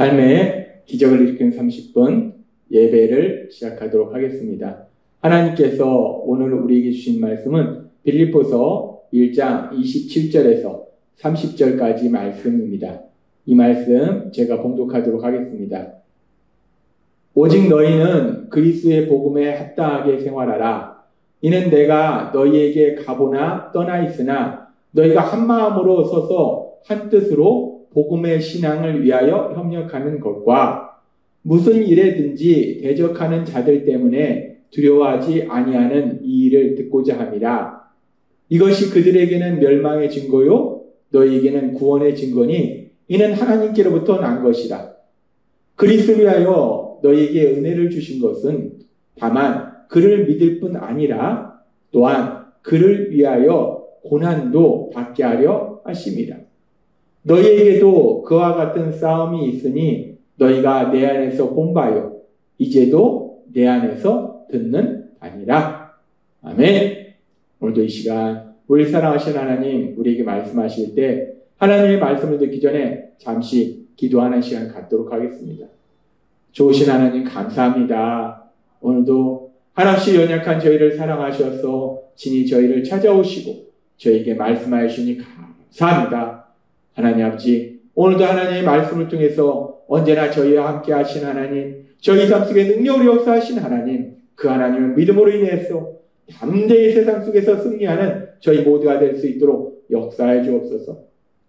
삶의 기적을 일으킨 30분 예배를 시작하도록 하겠습니다. 하나님께서 오늘 우리에게 주신 말씀은 빌립보서 1장 27절에서 30절까지 말씀입니다. 이 말씀 제가 봉독하도록 하겠습니다. 오직 너희는 그리스도의 복음에 합당하게 생활하라. 이는 내가 너희에게 가보나 떠나 있으나 너희가 한 마음으로 서서 한 뜻으로 복음의 신앙을 위하여 협력하는 것과 무슨 일에든지 대적하는 자들 때문에 두려워하지 아니하는 이 일을 듣고자 함이라. 이것이 그들에게는 멸망의 증거요 너희에게는 구원의 증거니 이는 하나님께로부터 난 것이라. 그리스도를 위하여 너희에게 은혜를 주신 것은 다만 그를 믿을 뿐 아니라 또한 그를 위하여 고난도 받게 하려 하심이라. 너희에게도 그와 같은 싸움이 있으니 너희가 내 안에서 본 바요 이제도 내 안에서 듣는 바니라. 아멘. 오늘도 이 시간 우리 사랑하신 하나님 우리에게 말씀하실 때 하나님의 말씀을 듣기 전에 잠시 기도하는 시간 갖도록 하겠습니다. 좋으신 하나님 감사합니다. 오늘도 한없이 연약한 저희를 사랑하셔서 친히 저희를 찾아오시고 저희에게 말씀하여 주시니 감사합니다. 하나님 아버지, 오늘도 하나님의 말씀을 통해서 언제나 저희와 함께 하신 하나님, 저희 삶 속에 능력으로 역사하신 하나님, 그 하나님을 믿음으로 인해서 담대히 세상 속에서 승리하는 저희 모두가 될 수 있도록 역사해 주옵소서.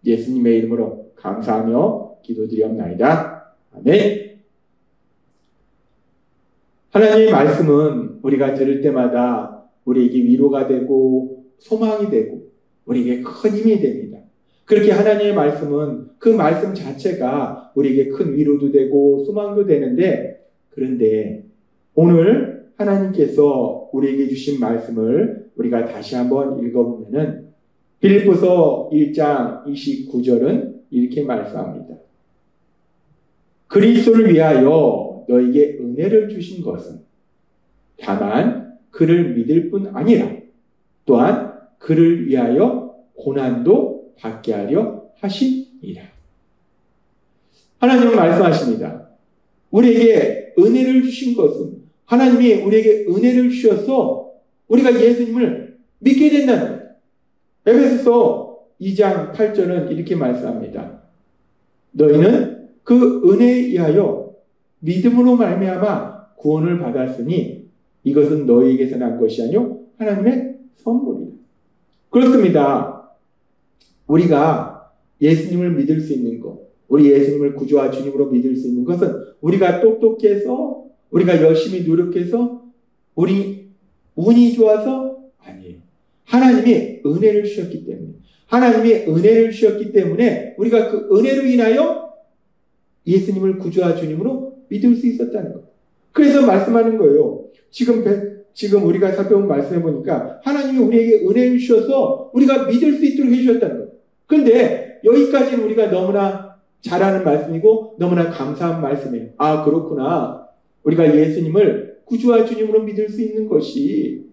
예수님의 이름으로 감사하며 기도드리옵나이다. 아멘. 하나님의 말씀은 우리가 들을 때마다 우리에게 위로가 되고 소망이 되고 우리에게 큰 힘이 됩니다. 그렇게 하나님의 말씀은 그 말씀 자체가 우리에게 큰 위로도 되고 소망도 되는데, 그런데 오늘 하나님께서 우리에게 주신 말씀을 우리가 다시 한번 읽어보면은 빌립보서 1장 29절은 이렇게 말씀합니다. 그리스도를 위하여 너에게 은혜를 주신 것은 다만 그를 믿을 뿐 아니라 또한 그를 위하여 고난도 받게 하려 하심이라. 하나님은 말씀하십니다. 우리에게 은혜를 주신 것은 하나님이 우리에게 은혜를 주셔서 우리가 예수님을 믿게 된다는 거예요. 에베소서 2장 8절은 이렇게 말씀합니다. 너희는 그 은혜에 의하여 믿음으로 말미암아 구원을 받았으니 이것은 너희에게서 난 것이 아니요 하나님의 선물이다. 그렇습니다. 우리가 예수님을 믿을 수 있는 것, 우리 예수님을 구주와 주님으로 믿을 수 있는 것은 우리가 똑똑해서, 우리가 열심히 노력해서, 우리 운이 좋아서 아니에요. 하나님이 은혜를 주셨기 때문에, 하나님이 은혜를 주셨기 때문에 우리가 그 은혜로 인하여 예수님을 구주와 주님으로 믿을 수 있었다는 것. 그래서 말씀하는 거예요. 지금 우리가 살펴본 말씀해 보니까 하나님이 우리에게 은혜를 주셔서 우리가 믿을 수 있도록 해주셨다는 것. 그런데 여기까지는 우리가 너무나 잘하는 말씀이고 너무나 감사한 말씀이에요. 아, 그렇구나. 우리가 예수님을 구주와 주님으로 믿을 수 있는 것이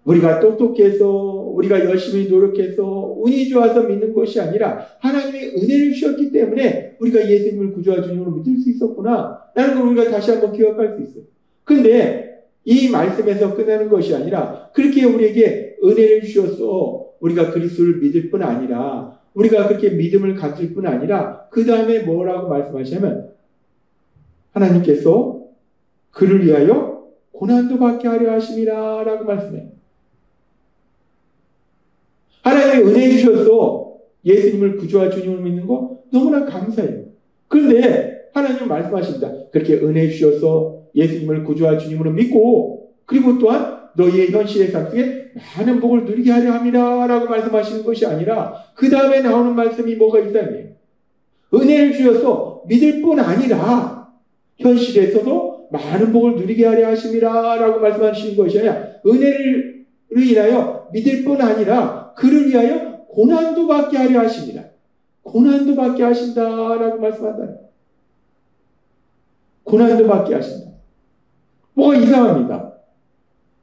우리가 똑똑해서, 우리가 열심히 노력해서, 운이 좋아서 믿는 것이 아니라 하나님의 은혜를 주셨기 때문에 우리가 예수님을 구주와 주님으로 믿을 수 있었구나 라는 걸 우리가 다시 한번 기억할 수 있어요. 근데 이 말씀에서 끝나는 것이 아니라 그렇게 우리에게 은혜를 주셔서 우리가 그리스도를 믿을 뿐 아니라, 우리가 그렇게 믿음을 가질 뿐 아니라 그 다음에 뭐라고 말씀하시냐면 하나님께서 그를 위하여 고난도 받게 하려 하심이라 라고 말씀해요. 하나님의 은혜 주셔서 예수님을 구주와 주님을 믿는 거 너무나 감사해요. 그런데 하나님은 말씀하십니다. 그렇게 은혜 주셔서 예수님을 구주와 주님으로 믿고 그리고 또한 너희의 현실의 삶 속에 많은 복을 누리게 하려 함이라 라고 말씀하시는 것이 아니라 그 다음에 나오는 말씀이 뭐가 있다면 은혜를 주셔서 믿을 뿐 아니라 현실에서도 많은 복을 누리게 하려 하심이라 라고 말씀하시는 것이 아니라 은혜를 인하여 믿을 뿐 아니라 그를 위하여 고난도 받게 하려 하심이라. 고난도 받게 하신다 라고 말씀한다. 고난도 받게 하신다. 뭐가 이상합니다.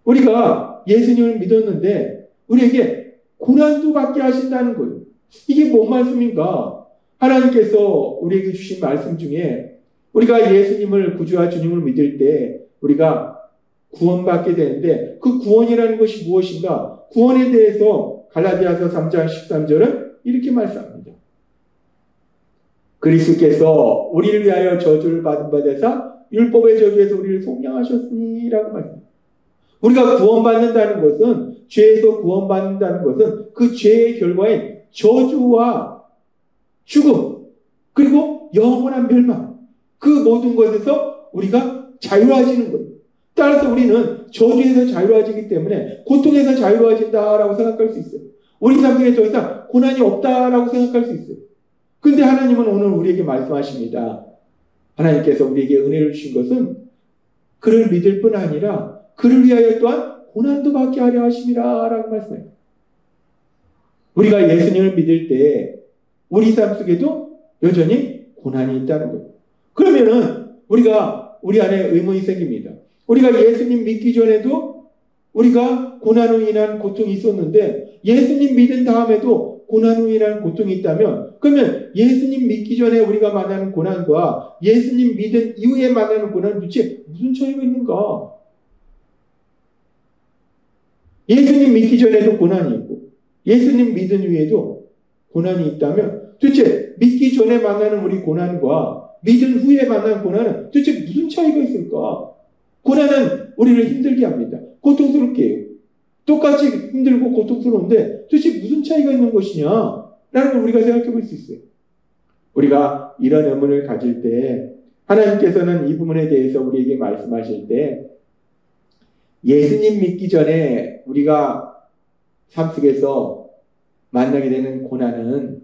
우리가 예수님을 믿었는데 우리에게 고난도 받게 하신다는 거예요. 이게 뭔 말씀인가? 하나님께서 우리에게 주신 말씀 중에 우리가 예수님을 구주와 주님을 믿을 때 우리가 구원받게 되는데 그 구원이라는 것이 무엇인가? 구원에 대해서 갈라디아서 3장 13절은 이렇게 말씀합니다. 그리스도께서 우리를 위하여 저주를 받은 바 되사 율법의 저주에서 우리를 속량하셨으니 라고 말합니다. 우리가 구원받는다는 것은, 죄에서 구원받는다는 것은 그 죄의 결과인 저주와 죽음, 그리고 영원한 멸망, 그 모든 것에서 우리가 자유로워지는 거예요. 따라서 우리는 저주에서 자유로워지기 때문에 고통에서 자유로워진다라고 생각할 수 있어요. 우리 삶 속에 더 이상 고난이 없다라고 생각할 수 있어요. 근데 하나님은 오늘 우리에게 말씀하십니다. 하나님께서 우리에게 은혜를 주신 것은 그를 믿을 뿐 아니라 그를 위하여 또한 고난도 받게 하려 하심이라 라고 말씀해요. 우리가 예수님을 믿을 때 우리 삶 속에도 여전히 고난이 있다는 거예요. 그러면은 우리 안에 의문이 생깁니다. 우리가 예수님 믿기 전에도 우리가 고난으로 인한 고통이 있었는데 예수님 믿은 다음에도 고난으로 인한 고통이 있다면, 그러면 예수님 믿기 전에 우리가 만나는 고난과 예수님 믿은 이후에 만나는 고난은 도대체 무슨 차이가 있는가? 예수님 믿기 전에도 고난이 있고 예수님 믿은 이후에도 고난이 있다면 도대체 믿기 전에 만나는 우리 고난과 믿은 후에 만나는 고난은 도대체 무슨 차이가 있을까? 고난은 우리를 힘들게 합니다. 고통스럽게 해요. 똑같이 힘들고 고통스러운데 도대체 무슨 차이가 있는 것이냐? 라는 걸 우리가 생각해 볼 수 있어요. 우리가 이런 의문을 가질 때 하나님께서는 이 부분에 대해서 우리에게 말씀하실 때 예수님 믿기 전에 우리가 삶 속에서 만나게 되는 고난은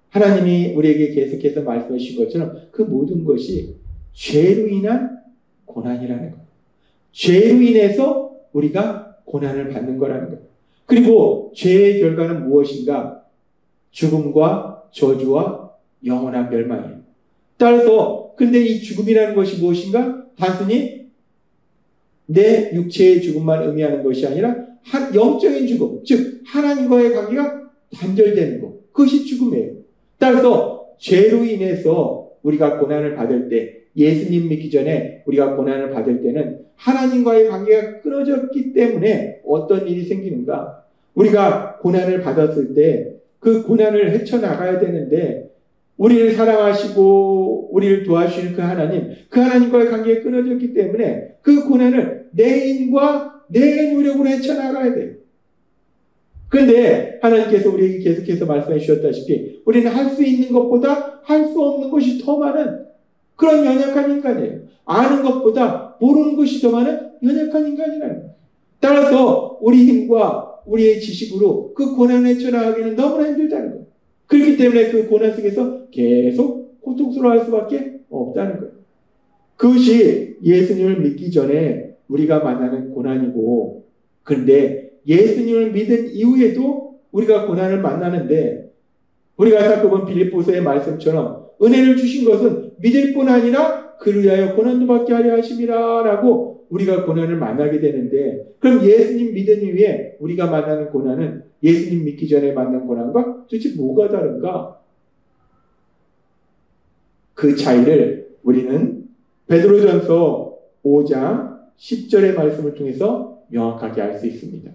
하나님이 우리에게 계속해서 말씀해 주신 것처럼 그 모든 것이 죄로 인한 고난이라는 거예요. 죄로 인해서 우리가 고난을 받는 거라는 거예요. 그리고 죄의 결과는 무엇인가? 죽음과 저주와 영원한 멸망이에요. 따라서 근데 이 죽음이라는 것이 무엇인가? 단순히 내 육체의 죽음만 의미하는 것이 아니라 영적인 죽음, 즉 하나님과의 관계가 단절되는 것, 그것이 죽음이에요. 따라서 죄로 인해서 우리가 고난을 받을 때, 예수님 믿기 전에 우리가 고난을 받을 때는 하나님과의 관계가 끊어졌기 때문에 어떤 일이 생기는가? 우리가 고난을 받았을 때 그 고난을 헤쳐나가야 되는데 우리를 사랑하시고 우리를 도와주시는 그 하나님과의 관계가 끊어졌기 때문에 그 고난을 내 힘과 내 노력으로 헤쳐나가야 돼요. 그런데 하나님께서 우리에게 계속해서 말씀해 주셨다시피 우리는 할 수 있는 것보다 할 수 없는 것이 더 많은 그런 연약한 인간이에요. 아는 것보다 모르는 것이 더 많은 연약한 인간이라는 거예요. 따라서 우리 힘과 우리의 지식으로 그 고난을 헤쳐나가기는 너무나 힘들다는 거예요. 그렇기 때문에 그 고난 속에서 계속 고통스러워할 수밖에 없다는 거예요. 그것이 예수님을 믿기 전에 우리가 만나는 고난이고, 그런데 예수님을 믿은 이후에도 우리가 고난을 만나는데 우리가 살펴본 빌립보서의 말씀처럼 은혜를 주신 것은 믿을 뿐 아니라 그를 위하여 고난도 받게 하려 하심이라 라고 우리가 고난을 만나게 되는데, 그럼 예수님 믿은 이후에 우리가 만나는 고난은 예수님 믿기 전에 만난 고난과 도대체 뭐가 다른가? 그 차이를 우리는 베드로전서 5장 10절의 말씀을 통해서 명확하게 알 수 있습니다.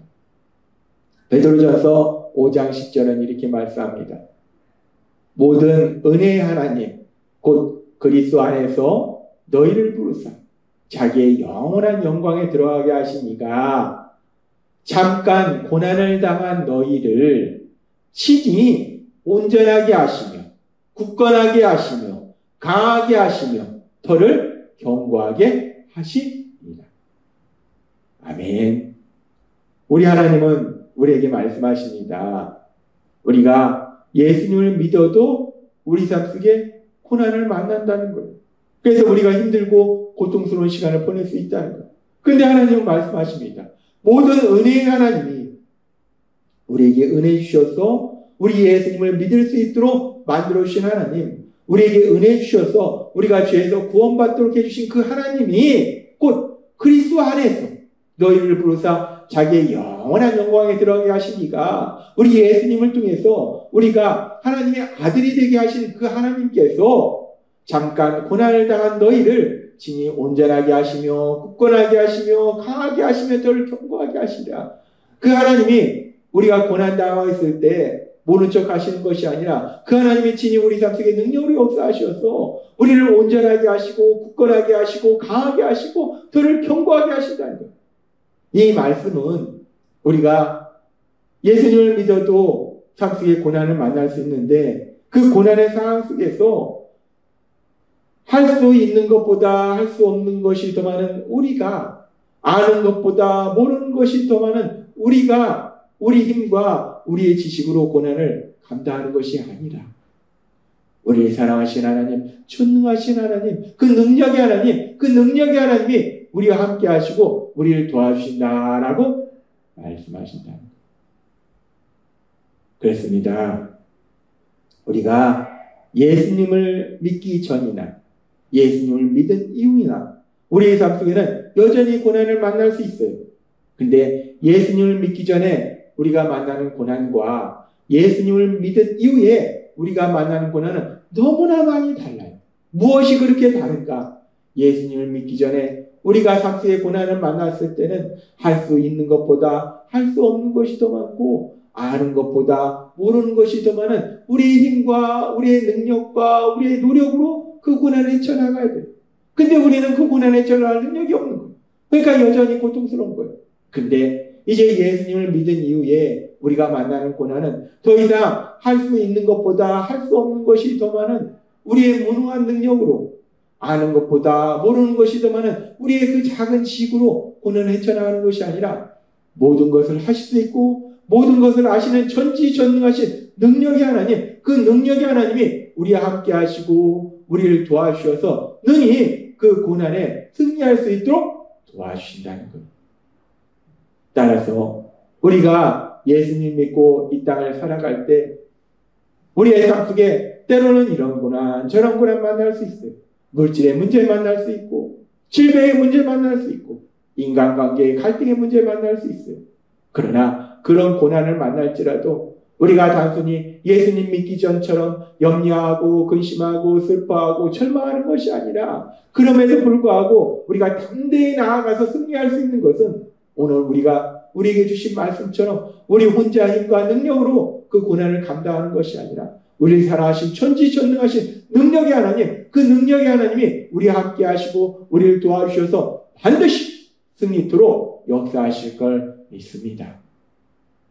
베드로전서 5장 10절은 이렇게 말씀합니다. 모든 은혜의 하나님 곧 그리스도 안에서 너희를 부르사 자기의 영원한 영광에 들어가게 하시니가 잠깐 고난을 당한 너희를 친히 온전하게 하시며 굳건하게 하시며 강하게 하시며 더를 견고하게 하시니라. 아멘. 우리 하나님은 우리에게 말씀하십니다. 우리가 예수님을 믿어도 우리 삶 속에 고난을 만난다는 거예요. 그래서 우리가 힘들고 고통스러운 시간을 보낼 수 있다는 거예요. 그런데 하나님은 말씀하십니다. 모든 은혜의 하나님이 우리에게 은혜 주셔서 우리 예수님을 믿을 수 있도록 만들어 주신 하나님, 우리에게 은혜 주셔서 우리가 죄에서 구원받도록 해주신 그 하나님이 곧 그리스도 안에서 너희를 부르사 자기의 영원한 영광에 들어가게 하시니가, 우리 예수님을 통해서 우리가 하나님의 아들이 되게 하신 그 하나님께서 잠깐 고난을 당한 너희를 진히 온전하게 하시며 굳건하게 하시며 강하게 하시며 너를 견고하게 하시리라. 그 하나님이 우리가 고난당하고 있을 때 모른 척 하시는 것이 아니라 그 하나님이 진히 우리 삶 속에 능력으로 역사하셔서 우리를 온전하게 하시고 굳건하게 하시고 강하게 하시고 너를 견고하게 하신다는 거예요. 이 말씀은 우리가 예수님을 믿어도 삶 속에 고난을 만날 수 있는데 그 고난의 상황 속에서 할 수 있는 것보다 할 수 없는 것이 더 많은 우리가 아는 것보다 모르는 것이 더 많은 우리가 우리 힘과 우리의 지식으로 고난을 감당하는 것이 아니라 우리를 사랑하신 하나님, 전능하신 하나님, 그 능력의 하나님이 우리와 함께 하시고 우리를 도와주신다라고 말씀하신다. 그렇습니다. 우리가 예수님을 믿기 전이나 예수님을 믿은 이후이나 우리의 삶 속에는 여전히 고난을 만날 수 있어요. 근데 예수님을 믿기 전에 우리가 만나는 고난과 예수님을 믿은 이후에 우리가 만나는 고난은 너무나 많이 달라요. 무엇이 그렇게 다른가? 예수님을 믿기 전에 우리가 삶 속에 고난을 만났을 때는 할 수 있는 것보다 할 수 없는 것이 더 많고 아는 것보다 모르는 것이 더 많은 우리의 힘과 우리의 능력과 우리의 노력으로 그 고난을 헤쳐나가야 돼요. 근데 우리는 그 고난을 헤쳐나갈 능력이 없는 거예요. 그러니까 여전히 고통스러운 거예요. 근데 이제 예수님을 믿은 이후에 우리가 만나는 고난은 더 이상 할 수 있는 것보다 할 수 없는 것이 더 많은 우리의 무능한 능력으로 아는 것보다 모르는 것이 더 많은 우리의 그 작은 지식으로 고난을 헤쳐나가는 것이 아니라 모든 것을 하실 수 있고 모든 것을 아시는 전지전능하신 능력의 하나님, 그 능력의 하나님이 우리와 함께 하시고 우리를 도와주셔서 능히 그 고난에 승리할 수 있도록 도와주신다는 거예요. 따라서 우리가 예수님 믿고 이 땅을 살아갈 때 우리의 삶 속에 때로는 이런 고난 저런 고난 만날 수 있어요. 물질의 문제 만날 수 있고 질병의 문제 만날 수 있고 인간관계의 갈등의 문제 만날 수 있어요. 그러나 그런 고난을 만날지라도 우리가 단순히 예수님 믿기 전처럼 염려하고 근심하고 슬퍼하고 절망하는 것이 아니라 그럼에도 불구하고 우리가 담대히 나아가서 승리할 수 있는 것은 오늘 우리가 우리에게 주신 말씀처럼 우리 혼자 힘과 능력으로 그 고난을 감당하는 것이 아니라 우리를 사랑하신 전지전능하신 능력의 하나님, 그 능력의 하나님이 우리와 함께 하시고 우리를 도와주셔서 반드시 승리토록 역사하실 걸 믿습니다.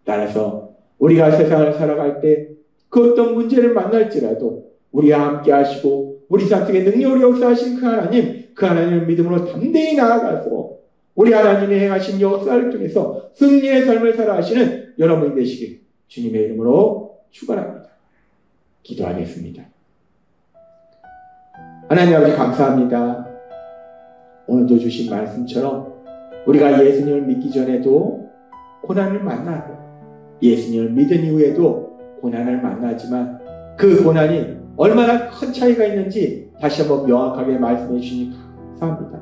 따라서 우리가 세상을 살아갈 때 그 어떤 문제를 만날지라도 우리와 함께 하시고 우리 삶 속에 능력으로 역사하신 그 하나님을 믿음으로 담대히 나아가서 우리 하나님이 행하신 역사를 통해서 승리의 삶을 살아가시는 여러분이 되시길 주님의 이름으로 축원합니다. 기도하겠습니다. 하나님 아버지 감사합니다. 오늘도 주신 말씀처럼 우리가 예수님을 믿기 전에도 고난을 만나고 예수님을 믿은 이후에도 고난을 만나지만 그 고난이 얼마나 큰 차이가 있는지 다시 한번 명확하게 말씀해 주시니 감사합니다.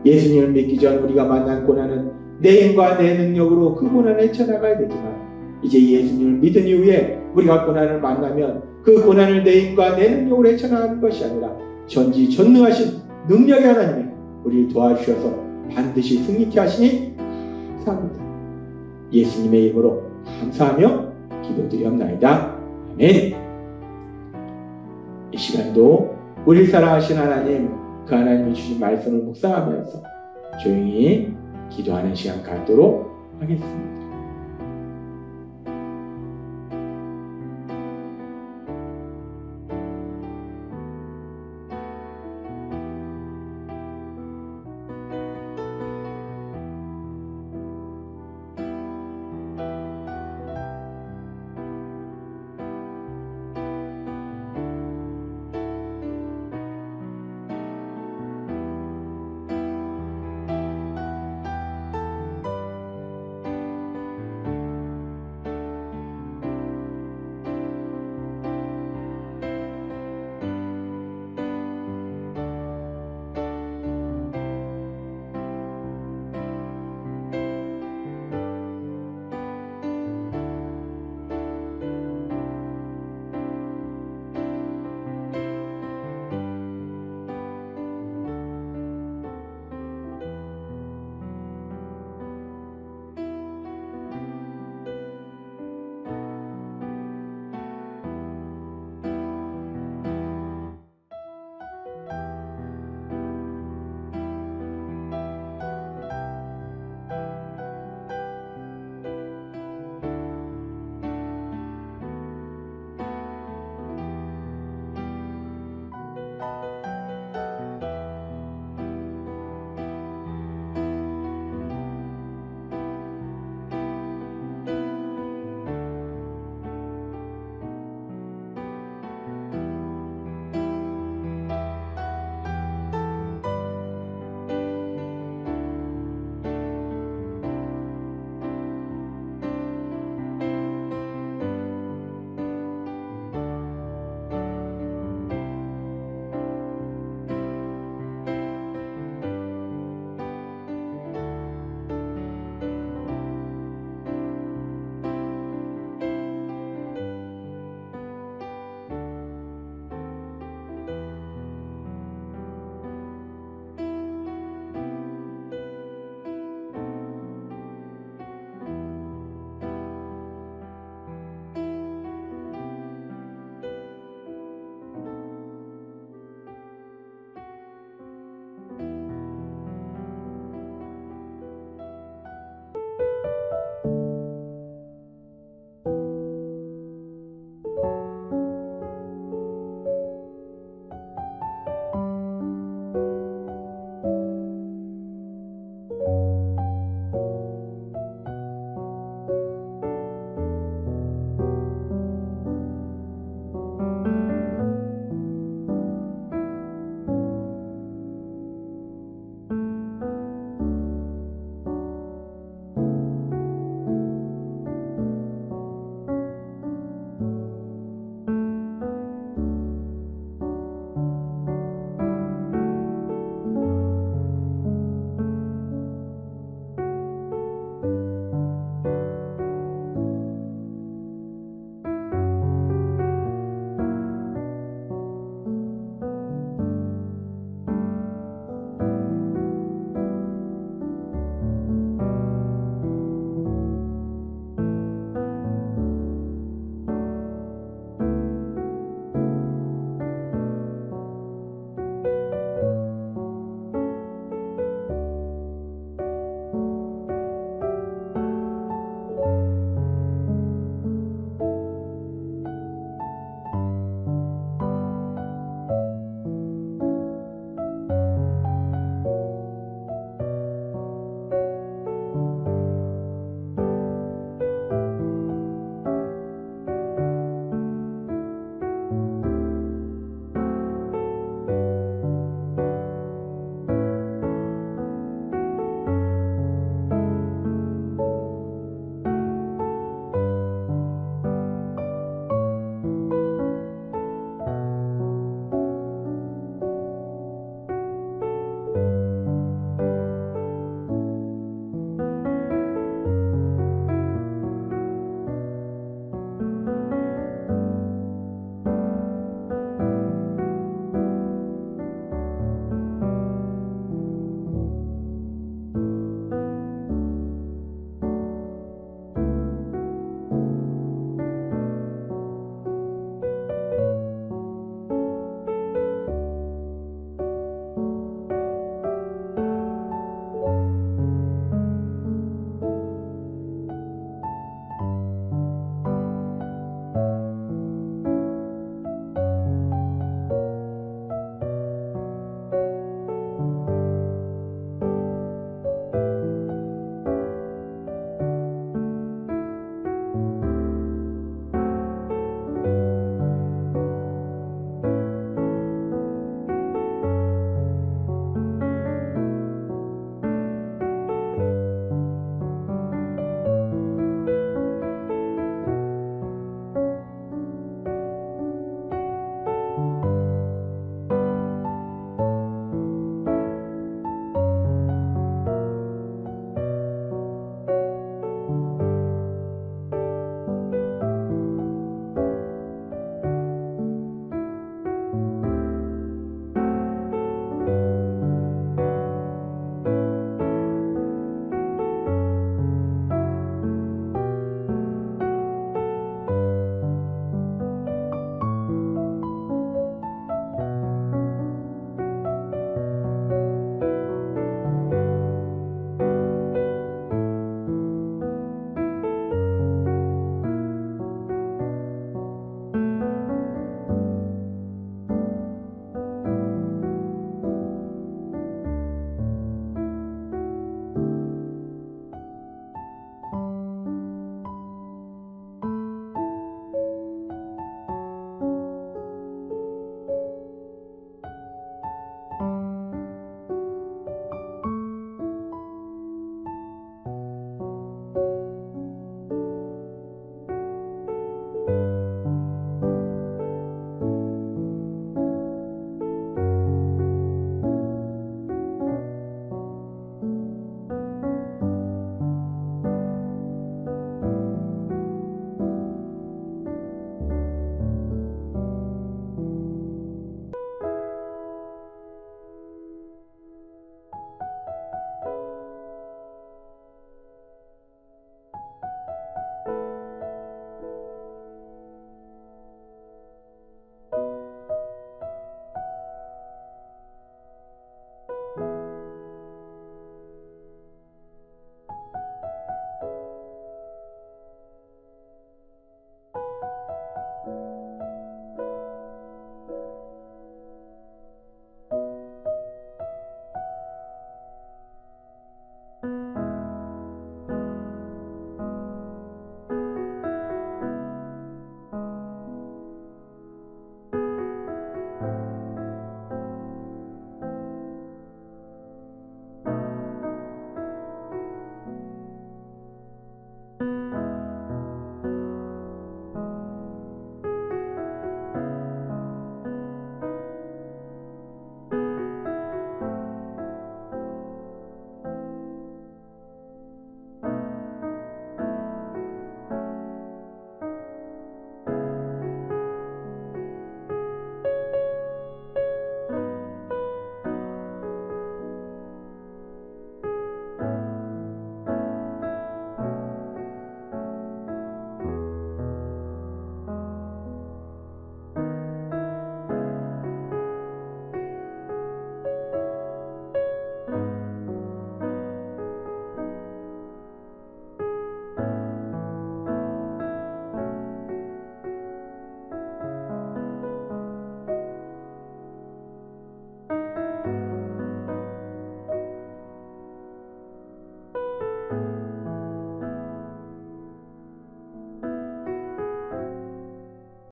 예수님을 믿기 전 우리가 만난 고난은 내 힘과 내 능력으로 그 고난을 헤쳐나가야 되지만 이제 예수님을 믿은 이후에 우리가 고난을 만나면 그 고난을 내 힘과 내 능력으로 헤쳐나가는 것이 아니라 전지전능하신 능력의 하나님이 우리를 도와주셔서 반드시 승리케 하시니 감사합니다. 예수님의 이름으로 감사하며 기도드리옵나이다. 아멘. 이 시간도 우리를 사랑하신 하나님, 그 하나님이 주신 말씀을 묵상하면서 조용히 기도하는 시간 갖도록 하겠습니다.